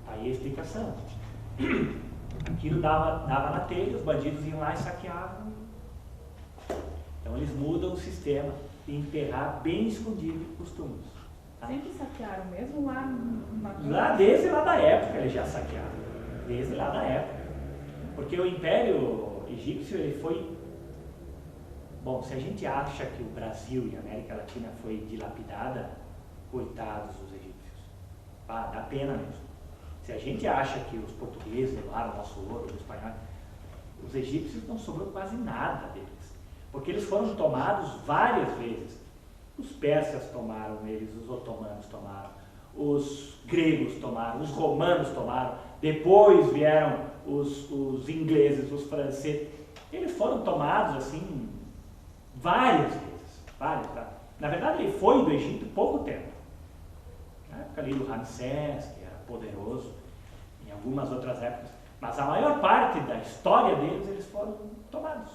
Aí a explicação. Aquilo dava na telha, os bandidos iam lá e saqueavam. Então eles mudam o sistema de enterrar bem escondido os túmulos. Tá? Sempre saquearam, mesmo lá Desde lá da época eles já saquearam. Desde lá da época. Porque o Império Egípcio, ele foi... Bom, se a gente acha que o Brasil e a América Latina foi dilapidada, coitados dos egípcios. Dá pena mesmo. Se a gente acha que os portugueses levaram o nosso ouro, os espanhóis, os egípcios não sobrou quase nada deles. Porque eles foram tomados várias vezes. Os persas tomaram eles, os otomanos tomaram, os gregos tomaram, os romanos tomaram, depois vieram os ingleses, os franceses. Eles foram tomados assim várias vezes. Tá? Na verdade, ele foi do Egito pouco tempo. Na época ali do Ramsés, que era poderoso, em algumas outras épocas. Mas a maior parte da história deles, eles foram tomados.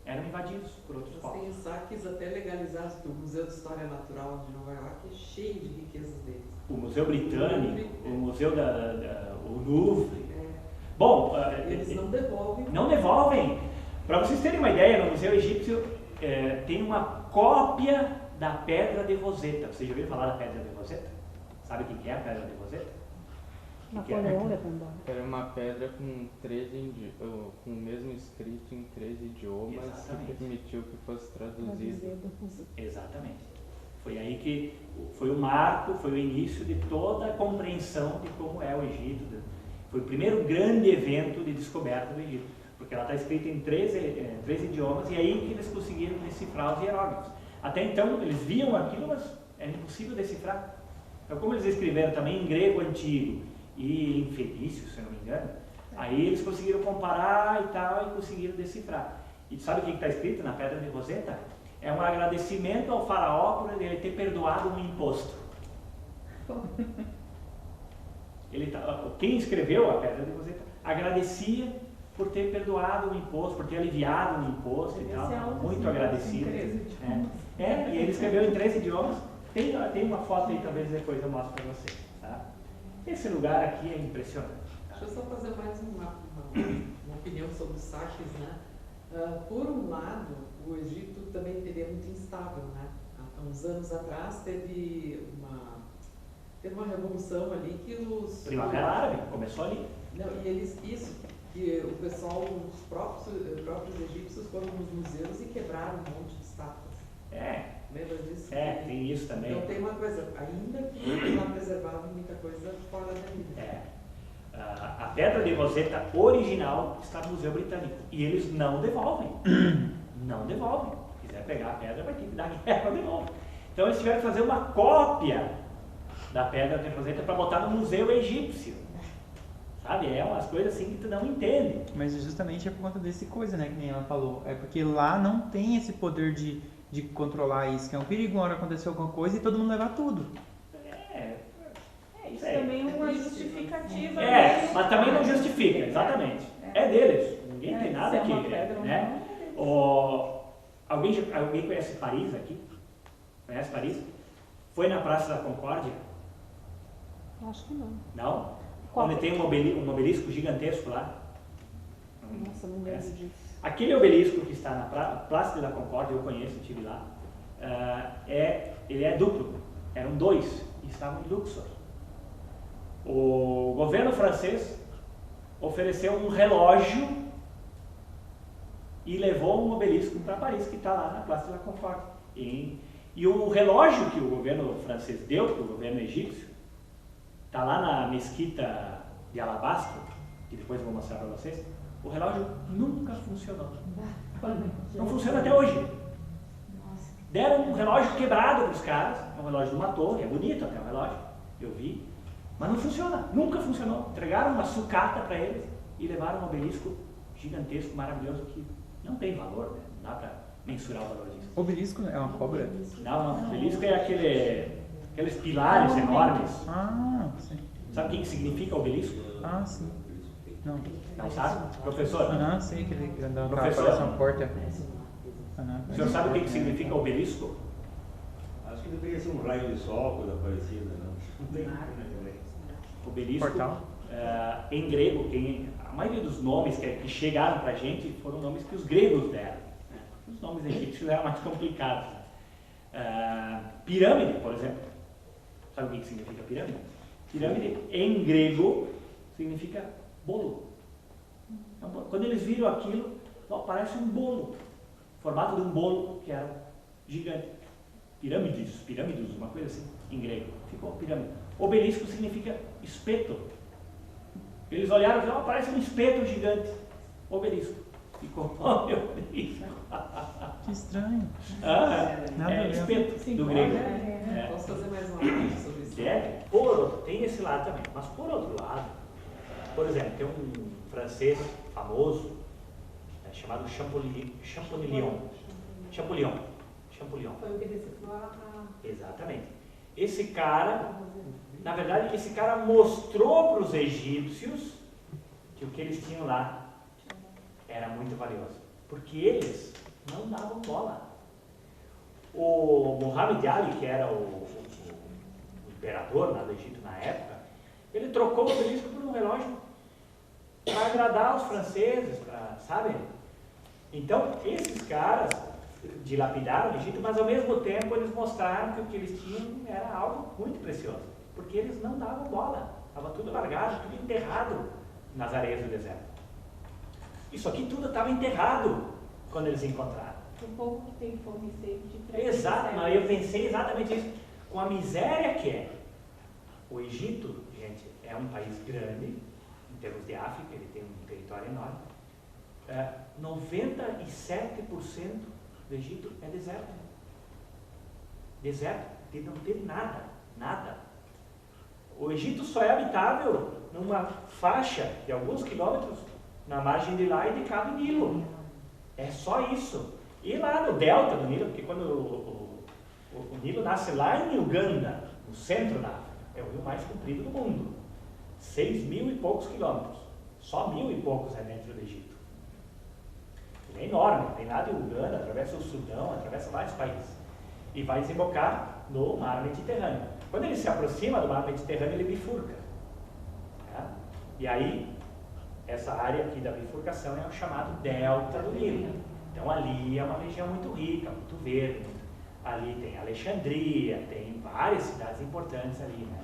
Eram invadidos por outros povos. Tem os saques até legalizados, porque o Museu de História Natural de Nova York é cheio de riquezas deles. O Museu Britânico, o Museu o Louvre. Bom, eles não devolvem. Não devolvem. Para vocês terem uma ideia, no Museu Egípcio tem uma cópia da Pedra de Roseta. Vocês já ouviram falar da Pedra de Roseta? Sabe o que é a Pedra de Roseta? Napoleão levantou. Era uma pedra com o mesmo escrito em 13 idiomas. Exatamente. Que permitiu que fosse traduzido. Exatamente. Foi aí que foi o marco, foi o início de toda a compreensão de como é o Egito. Foi o primeiro grande evento de descoberta do Egito, porque ela está escrita em 13 idiomas, e aí que eles conseguiram decifrar os hieróglifos. Até então, eles viam aquilo, mas era impossível decifrar. Então, como eles escreveram também em grego antigo e em fenício, se eu não me engano, aí eles conseguiram comparar e tal, e conseguiram decifrar. E sabe o que está escrito na Pedra de Roseta? É um agradecimento ao faraó por ele ter perdoado um imposto. Quem escreveu a Pedra de Roseta agradecia por ter perdoado um imposto, por ter aliviado um imposto e tal, muito agradecido. E ele escreveu em 13 idiomas. Tem uma foto aí, talvez depois eu mostro para vocês. Tá? Esse lugar aqui é impressionante. Tá? Deixa eu só fazer mais uma opinião sobre os saques, né? Por um lado, o Egito também teria muito instável, né? Há uns anos atrás teve uma revolução ali que os... Primavera Árabe, começou ali. Não, que o pessoal, os próprios egípcios foram nos museus e quebraram um monte de estátuas. Lembra disso? Tem isso também. Então tem uma coisa, ainda que está preservado muita coisa fora da ilha. A Pedra de Roseta original está no Museu Britânico. E eles não devolvem. Não devolvem. Se quiser pegar a pedra, vai ter que dar guerra de novo. Então eles tiveram que fazer uma cópia da Pedra de Roseta para botar no Museu Egípcio. Sabe? É umas coisas assim que tu não entende. Mas justamente é por conta desse coisa, né, que nem ela falou. É porque lá não tem esse poder de controlar isso, que é um perigo uma hora acontecer alguma coisa e todo mundo levar tudo. Isso também é uma justificativa. Mas também não justifica, exatamente. É deles. Ninguém tem nada aqui. Né? Alguém conhece Paris aqui? Conhece Paris? Foi na Praça da Concórdia? Acho que não. Não? Qual? Onde tem um obelisco gigantesco lá. Nossa, não lembro disso. Aquele obelisco que está na Praça da Concórdia, eu conheço, estive lá, ele é duplo. Eram dois e estavam em Luxor. O governo francês ofereceu um relógio e levou um obelisco para Paris, que está lá na Praça da Concórdia. E o relógio que o governo francês deu para o governo egípcio está lá na mesquita de Alabastro, que depois eu vou mostrar para vocês. O relógio nunca funcionou. Não funciona até hoje. Deram um relógio quebrado para os caras, é um relógio de uma torre, é bonito até o relógio, eu vi, mas não funciona, nunca funcionou. Entregaram uma sucata para eles e levaram um obelisco gigantesco, maravilhoso, que não tem valor, né? Não dá para mensurar o valor disso. Obelisco é uma cobra? Não, obelisco é aquele aqueles pilares enormes. Ah, sim. Sabe o que significa obelisco? Ah, sim. Não. Não sabe? Professor? Aham, sei que ele andava com Professor. uma porta. Aham. O senhor sabe o que significa obelisco? Acho que deveria ser um raio de sol, coisa parecida, não? Não tem também. Obelisco, Portal. em grego, a maioria dos nomes que chegaram para a gente foram nomes que os gregos deram. Né? Os nomes egípcios eram mais complicados. Pirâmide, por exemplo. Sabe o que significa pirâmide? Pirâmide, em grego, significa bolo. Então, quando eles viram aquilo, parece um bolo. Formato de um bolo que era gigante. Pirâmides, uma coisa assim, em grego. Ficou pirâmide. Obelisco significa espeto. Eles olharam e falaram, parece um espeto gigante. Obelisco. Ficou obelisco. Que estranho. Nada a ver. Espeto, do grego. Posso fazer mais uma parte sobre isso? Tem esse lado também. Mas por outro lado, por exemplo, tem um francês famoso, chamado Champollion. Foi o que decifrou a... Exatamente. Esse cara, na verdade, esse cara mostrou para os egípcios que o que eles tinham lá era muito valioso. Porque eles não davam bola. O Muhammad Ali, que era o imperador lá do Egito na época, ele trocou o obelisco por um relógio para agradar os franceses, sabe? Então, esses caras dilapidaram o Egito, mas ao mesmo tempo eles mostraram que o que eles tinham era algo muito precioso, porque eles não davam bola, estava tudo largado, tudo enterrado nas areias do deserto. Isso aqui tudo estava enterrado quando eles encontraram. O povo que tem fome e sede de trazer. Exato, mas eu pensei exatamente isso, com a miséria que é. O Egito, gente, é um país grande, em termos de África, ele tem um território enorme. 97% do Egito é deserto. Deserto, não tem nada. O Egito só é habitável numa faixa de alguns quilômetros na margem de lá e de cá do Nilo. É só isso. E lá no delta do Nilo, porque quando o Nilo nasce lá em Uganda, no centro da África, é o rio mais comprido do mundo. 6.000 e poucos quilômetros. Só 1.000 e poucos é dentro do Egito. Ele é enorme, tem lá de Uganda, atravessa o Sudão, atravessa vários países. E vai desembocar no mar Mediterrâneo. Quando ele se aproxima do mar Mediterrâneo, ele bifurca. Tá? E aí, essa área aqui da bifurcação é o chamado delta do Nilo. Então ali é uma região muito rica, muito verde. Ali tem Alexandria, tem várias cidades importantes ali, né?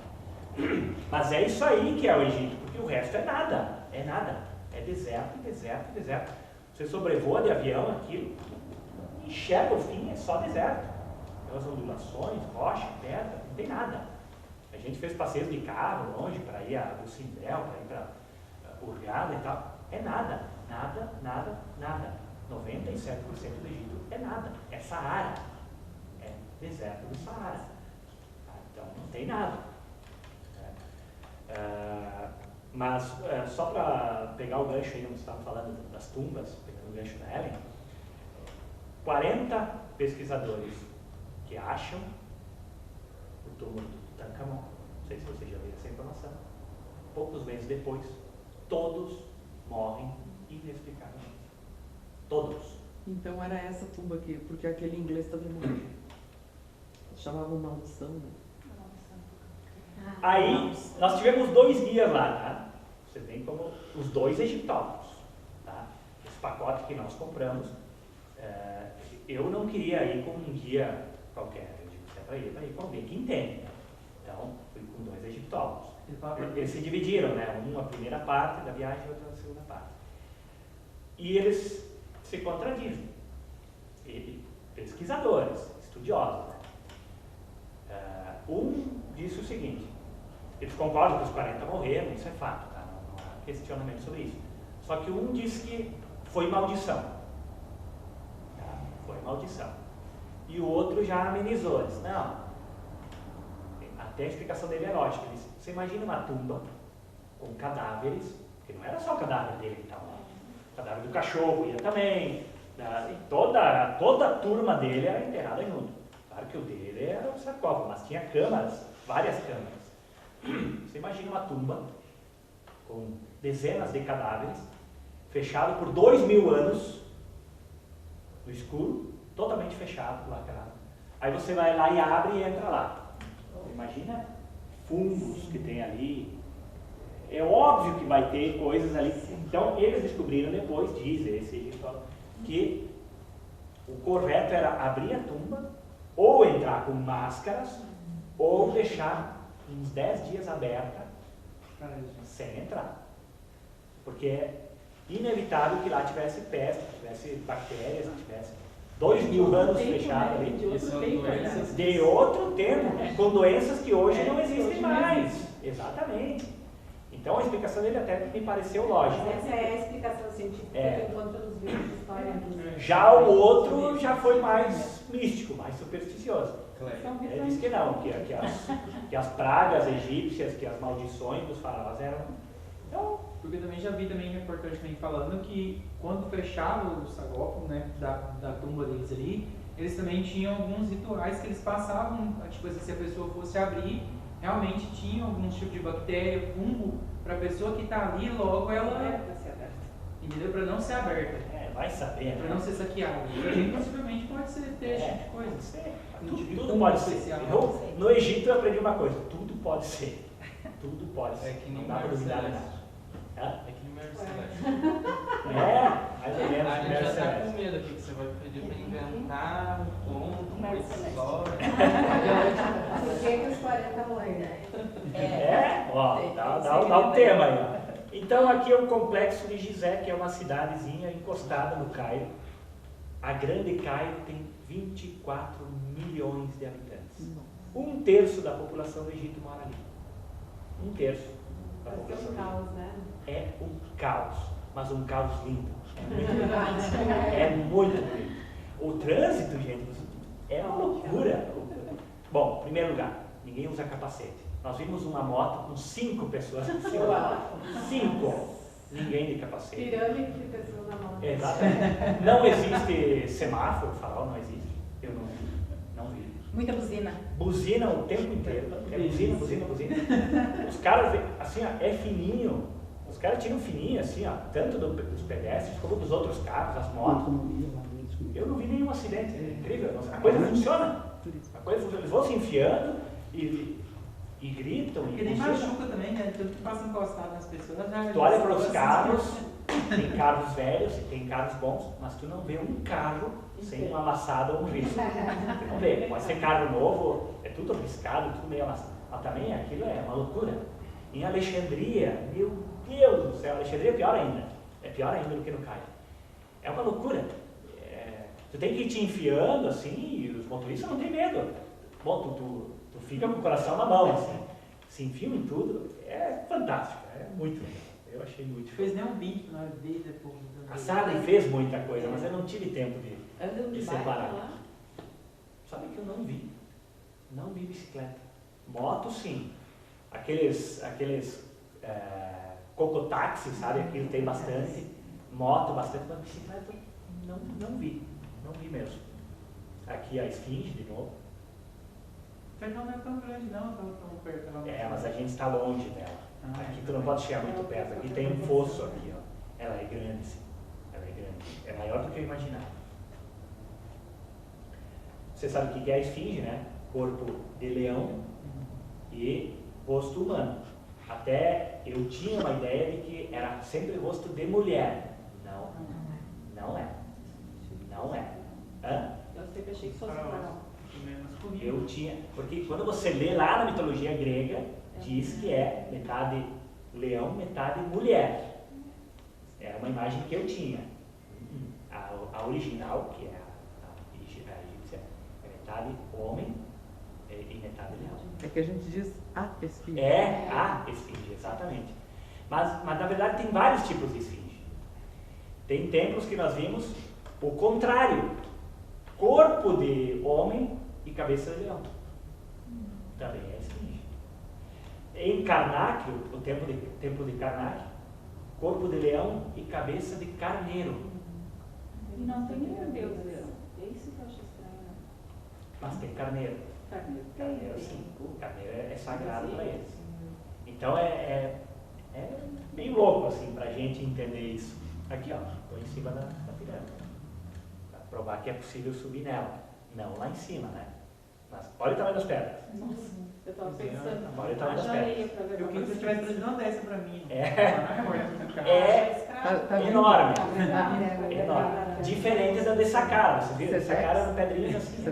Mas é isso aí que é o Egito, porque o resto é nada. É deserto. Você sobrevoa de avião aquilo, enxerga o fim, é só deserto. Aquelas ondulações, rocha, pedra, não tem nada. A gente fez passeios de carro longe para ir a Bucindel, para ir para Hurghada e tal. É nada. 97% do Egito é nada. É Saara. É deserto do Saara. Então não tem nada. Mas só para pegar o gancho aí, onde você estava falando das tumbas, pegando o gancho da Ellen, 40 pesquisadores que acham o túmulo do Tutankhamon, não sei se vocês já viram essa informação, poucos meses depois, todos morrem inexplicavelmente. Todos. Então era essa tumba aqui, porque aquele inglês também morreu. Chamavam maldição, né? Aí, nós tivemos 2 guias lá, tá? Você vê como os 2 egiptólogos, tá? Esse pacote que nós compramos, eu não queria ir com um guia qualquer, eu digo, se é para ir com alguém que entende. Então, fui com 2 egiptólogos. Eles se dividiram, né? Um a primeira parte da viagem e outro a segunda parte. E eles se contradizem. Pesquisadores, estudiosos, né? Um disse o seguinte: eles concordam que os 40 morreram, isso é fato, tá? Não há questionamento sobre isso. Só que um disse que foi maldição. Tá? Foi maldição. E o outro já amenizou. Disse, não. Até a explicação dele é lógica. Ele disse, você imagina uma tumba com cadáveres, que não era só o cadáver dele que estava lá. O cadáver do cachorro ia também. Toda a turma dele era enterrada junto. Tá? Claro que o dele era um sarcófago, mas tinha câmaras, várias câmaras. Você imagina uma tumba com dezenas de cadáveres, fechado por 2000 anos, no escuro, totalmente fechado, lacrado. Aí você vai lá e abre e entra lá. Imagina fungos que tem ali. É óbvio que vai ter coisas ali. Então, eles descobriram depois, diz esse egiptólogo, que o correto era abrir a tumba, ou entrar com máscaras, ou deixar uns 10 dias aberta, sem entrar. Porque é inevitável que lá tivesse peste, tivesse bactérias, tivesse 2000 anos fechado ali. De outro tempo, com doenças que hoje não existem mais. Exatamente. Então a explicação dele até me pareceu lógica. Essa é a explicação científica que eu encontro nos livros de história. Já o outro já foi mais místico, mais supersticioso. Ele diz que não, que as pragas egípcias, que as maldições dos faraós eram... Então, porque eu também já vi também reportagem também falando que quando fechava o sarcófago, né, da tumba deles ali, eles também tinham alguns rituais que eles passavam, tipo assim, se a pessoa fosse abrir, realmente tinha algum tipo de bactéria, fungo, para a pessoa que está ali, logo ela é para ser aberta. Entendeu? Para não ser aberta. Vai saber. Para não ser saqueada. E possivelmente pode ser ter esse tipo de coisa. Tudo pode ser. No Egito eu aprendi uma coisa, tudo pode ser. Tudo pode ser. É que nem não dá para duvidar de nada. É que nem Mary Celeste. Mais ou menos. A gente já tá com medo aqui que você vai pedir para inventar um conto, uma história. Por que os 40 mães, né? Dá o tema aí. Ó. Então aqui é o complexo de Gizé, que é uma cidadezinha encostada no Cairo. A Grande Cairo tem 24 milhões de habitantes. 1/3 da população do Egito mora ali. 1/3 da população. É um caos, né? É um caos, mas um caos lindo. É muito lindo. O trânsito, gente, é uma loucura. Bom, em primeiro lugar, ninguém usa capacete. Nós vimos uma moto com 5 pessoas em cima. 5. Ninguém de capacete. Pirâmide de pessoas na moto. Exatamente. Não existe semáforo, farol não existe. Eu não vi. Muita buzina. Buzina o tempo inteiro. É buzina. Os caras, assim, ó, é fininho. Os caras tiram fininho, assim, ó, tanto dos pedestres como dos outros carros, as motos. Eu não vi nenhum acidente. É incrível. A coisa funciona. Eles vão se enfiando e gritam. Porque nem machuca também, né? Tudo que passa encostado nas pessoas. Tu olha para os carros, tem carros velhos e tem carros bons, mas tu não vê um carro sem uma amassada ou um risco. Tu não vê. Pode ser carro novo, é tudo arriscado, tudo meio amassado. Mas também aquilo é uma loucura. Em Alexandria, meu Deus do céu, Alexandria é pior ainda. É pior ainda do que no Cairo. É uma loucura. Tu tem que ir te enfiando assim, e os motoristas não têm medo. Bom, tu fica com o coração na mão, assim. Se enfiam em tudo. É fantástico, é muito legal. Eu achei muito. Fez nem um vídeo na vida depois. A Sally fez muita coisa, mas eu não tive tempo de separar. Sabe que eu não vi. Não vi bicicleta. Moto, sim. Aqueles cocotáxi, sabe? Aquilo tem bastante. Moto, bastante, mas bicicleta não vi. Não vi mesmo. Aqui a Esfinge, de novo. Perdão, não é tão grande, não tão perto. Mas a gente está longe dela. Aqui tu não pode chegar muito perto. Aqui tem um fosso aqui, ó. Ela é grande, sim. Ela é grande. É maior do que eu imaginava. Você sabe o que é a Esfinge, né? Corpo de leão e rosto humano. Até eu tinha uma ideia de que era sempre rosto de mulher. Não é. Hã? Eu sempre achei que fosse não. Eu tinha, porque quando você lê lá na mitologia grega, diz que é metade leão, metade mulher. Era uma imagem que eu tinha. A original, que é a egípcia, é metade homem e metade leão. É que a gente diz a esfinge. É a esfinge, exatamente. Mas na verdade tem vários tipos de esfinge. Tem templos que nós vimos o contrário. Corpo de homem e cabeça de leão. Também é esfinge. Em Karnak, o templo de Karnak, corpo de leão e cabeça de carneiro. E não tem nenhum deus. É isso que eu acho estranho. mas tem carneiro. Carneiro sim, carneiro é sagrado para eles. Então é bem louco assim para a gente entender isso. Aqui ó, estou em cima da pirâmide, para provar que é possível subir nela, não lá em cima, né? Mas olha o tamanho das pedras. Nossa, eu tava pensando. Olha o tamanho das pedras. Eu queria que você tivesse trazido uma dessa pra mim. É enorme. Enorme. Diferente da de Saqqara. Você viu? De Saqqara eram pedrinhas assim.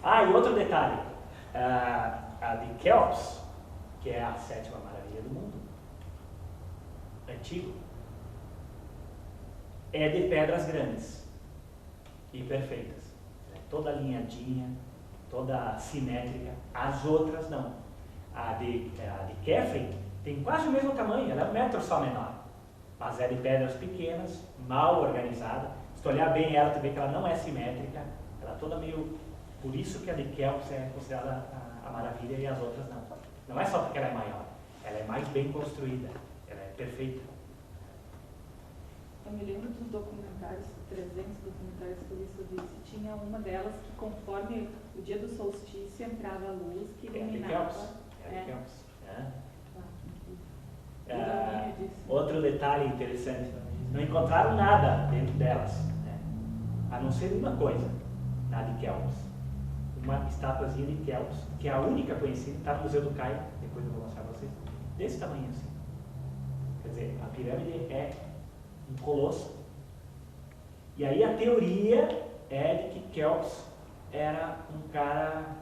Ah, e outro detalhe. A de Quéops, que é a 7ª maravilha do mundo, antigo, é de pedras grandes e perfeitas. Toda alinhadinha, toda simétrica. As outras não. A de Kefren tem quase o mesmo tamanho, ela é 1 metro só menor. Mas é de pedras pequenas, mal organizada. Se tu olhar bem ela, tu vê que ela não é simétrica. Ela é toda meio... Por isso que a de Quéops é considerada a maravilha e as outras não. Não é só porque ela é maior. Ela é mais bem construída. Ela é perfeita. Eu me lembro dos documentários, 300 documentários que eu vi sobre isso. Tinha uma delas que conforme o dia do solstício entrava a luz que iluminava. É a de Quéops. Outro detalhe interessante, não encontraram nada dentro delas, né? A não ser uma coisa, na de Quéops. Uma estátuazinha de Quéops, que é a única conhecida, está no Museu do Cairo, depois eu vou mostrar para vocês, desse tamanho assim. Quer dizer, a pirâmide é um colosso. E aí a teoria é de que Quéops era um cara,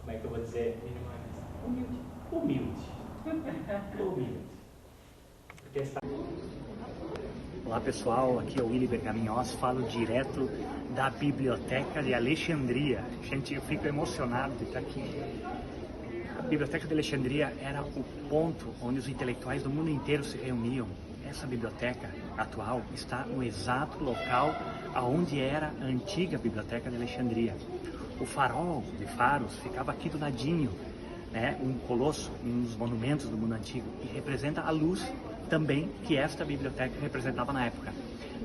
como é que eu vou dizer? Humilde. Olá pessoal, aqui é o Willy Bergaminhos, falo direto da Biblioteca de Alexandria. Gente, eu fico emocionado de estar aqui. A Biblioteca de Alexandria era o ponto onde os intelectuais do mundo inteiro se reuniam. Essa biblioteca atual está no exato local onde era a antiga Biblioteca de Alexandria. O farol de Faros ficava aqui do ladinho, né? Um colosso, um dos monumentos do mundo antigo, e representa a luz também que esta biblioteca representava na época.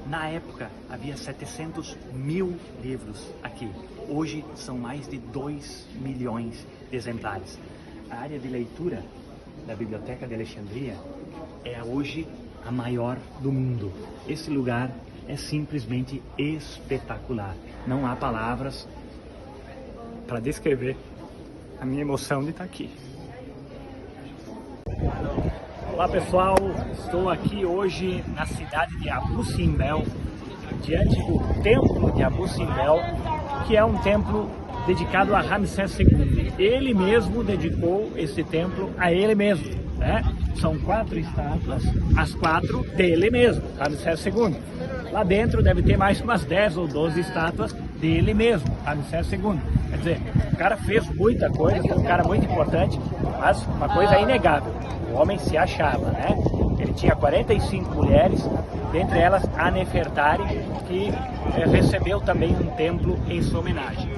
Na época havia 700 mil livros aqui. Hoje são mais de 2 milhões de exemplares. A área de leitura da Biblioteca de Alexandria é hoje a maior do mundo. Esse lugar é simplesmente espetacular. Não há palavras para descrever a minha emoção de estar aqui. Olá pessoal, estou aqui hoje na cidade de Abu Simbel, diante do templo de Abu Simbel, que é um templo dedicado a Ramsés II. Ele mesmo dedicou esse templo a ele mesmo, né? São 4 estátuas, as 4 dele mesmo, Ramsés II. Lá dentro deve ter mais umas 10 ou 12 estátuas dele mesmo, Ramsés II. Quer dizer, o cara fez muita coisa, foi um cara muito importante, mas uma coisa é inegável, o homem se achava, né? Ele tinha 45 mulheres, dentre elas a Nefertari, que recebeu também um templo em sua homenagem.